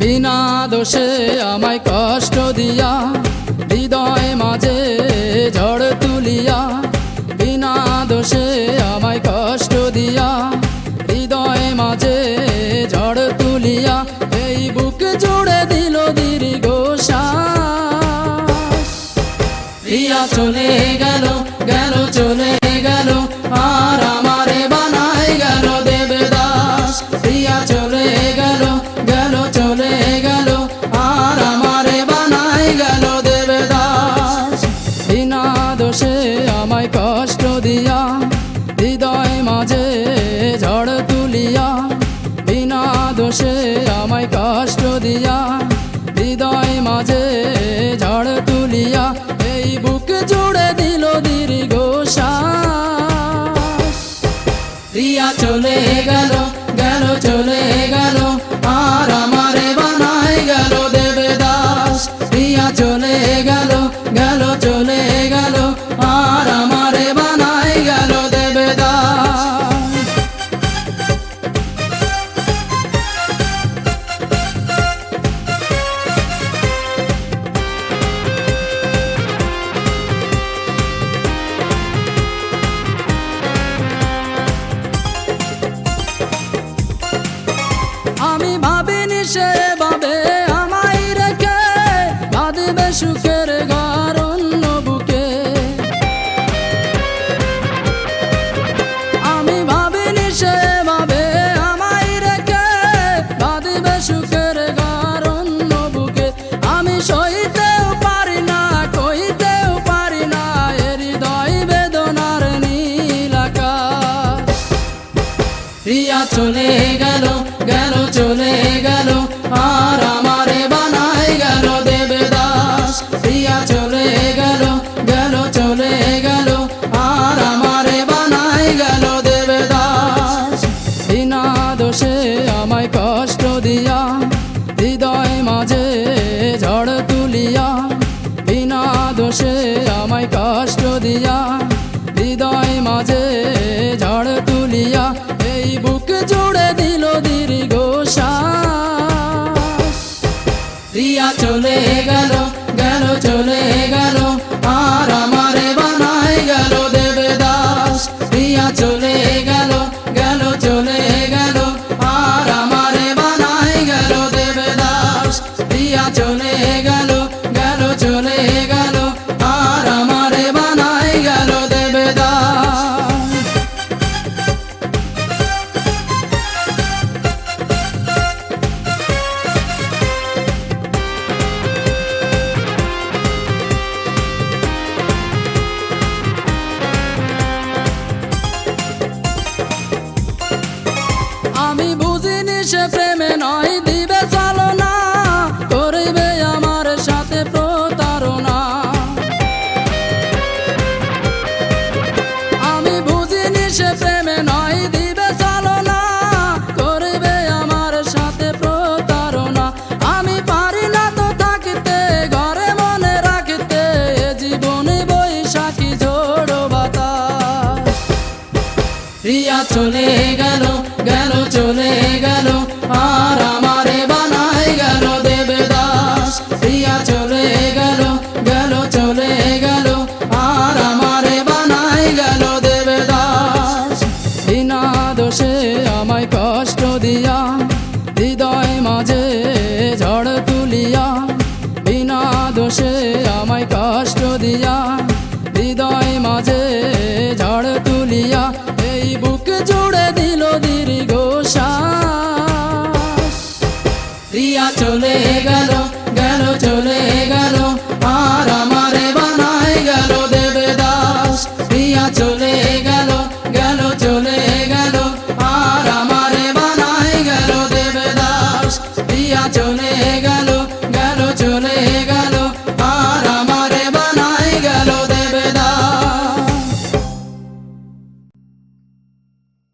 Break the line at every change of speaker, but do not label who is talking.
বিনা দোষে আমায় কষ্ট দিয়া হৃদয় মাঝে ঝড় তুলিয়া, বিনা দোষে আমায় কষ্ট দিয়া হৃদয় মাঝে ঝড় তুলিয়া, এই বুক জুড়ে দিল দীর্ঘ শ্বাস। প্রিয়া চলে গেল গেল চলে গেল আর আমারে বানাই গেল দেবদাস। প্রিয়া চলে গেল গেল চলে গেল আর আমারে বানাই গেল দেবদাস। বিনা দোষে আমায় কষ্ট দিয়া হৃদয় মাঝে ঝড় তুলিয়া, বিনা দোষে আমায় কষ্ট দিয়া হৃদয় মাঝে ঝড় তুলিয়া, এই বুক জুড়ে দিল দীর্ঘ শ্বাস। প্রিয়া চলে গেল গেল চলে গেল আর আমারে বানাই গেল দেবদাস। প্রিয়া চলে গেল গেল চলে গেল আর আমারে বানাই গেল দেবদাস। আমি ভাবিনি সে ভাবে আমায় রেখে বাঁধবে সুখের ঘর অন্য বুকে। আমি ভাবিনি সে ভাবে আমায় রেখে বাঁধবে সুখের ঘর অন্য বুকে। আমি সইতেও পারি না কইতেও পারি না এ হৃদয় বেদনার নীল আকাশ। প্রিয়া চলে গেল গেল চলে গেল আর আমারে বানাই গেল দেবদাস। প্রিয়া চলে গেল গেল চলে গেল আর আমারে বানাই গেল দেবদাস। বিনা দোষে আমায় কষ্ট দিয়া হৃদয় মাঝে ঝড় তুলিয়া, বিনা দোষে আমায় কষ্ট দিয়া হৃদয় মাঝে ঝড় তুলিয়া, এই বুক জুড়ে দিল দীর্ঘ শ্বাস। প্রিয়া চলে গেল গেল চলে গেল আর আমারে বানাই গেল দেবদাস। প্রিয়া চলে গেল গেল চলে গেল আর আমারে বানাই গেল দেবদাস। প্রিয়া চলে গেল গেল চলে গেল আর আমারে বানাই গেল দেবদাস। আমি বুঝিনি সে প্রেমে নয় দিবে চালনা, করবে আমার সাথে প্রতারণা। আমি বুঝিনি সে প্রেমে নয় দিবে চালনা, করবে আমার সাথে প্রতারণা। আমি পারি না তো থাকতে ঘরে মনে রাখতে এ জীবনে বৈশাখী ঝোড়ো বাতাস। প্রিয়া চলে গেল গেল চলে গেল আর আমারে বানাই গেল দেবদাস। প্রিয়া চলে গেল গেল চলে গেল আর আমারে বানাই গেল দেবদাস। বিনা দোষে আমায় কষ্ট দিয়া হৃদয় মাঝে ঝড় তুলিয়া, বিনা দোষে আমায় কষ্ট দিয়া হৃদয় মাঝে ঝড় তুলিয়া, এই বুক জুড়ে দিল দীর্ঘ শ্বাস। প্রিয়া চলে গেল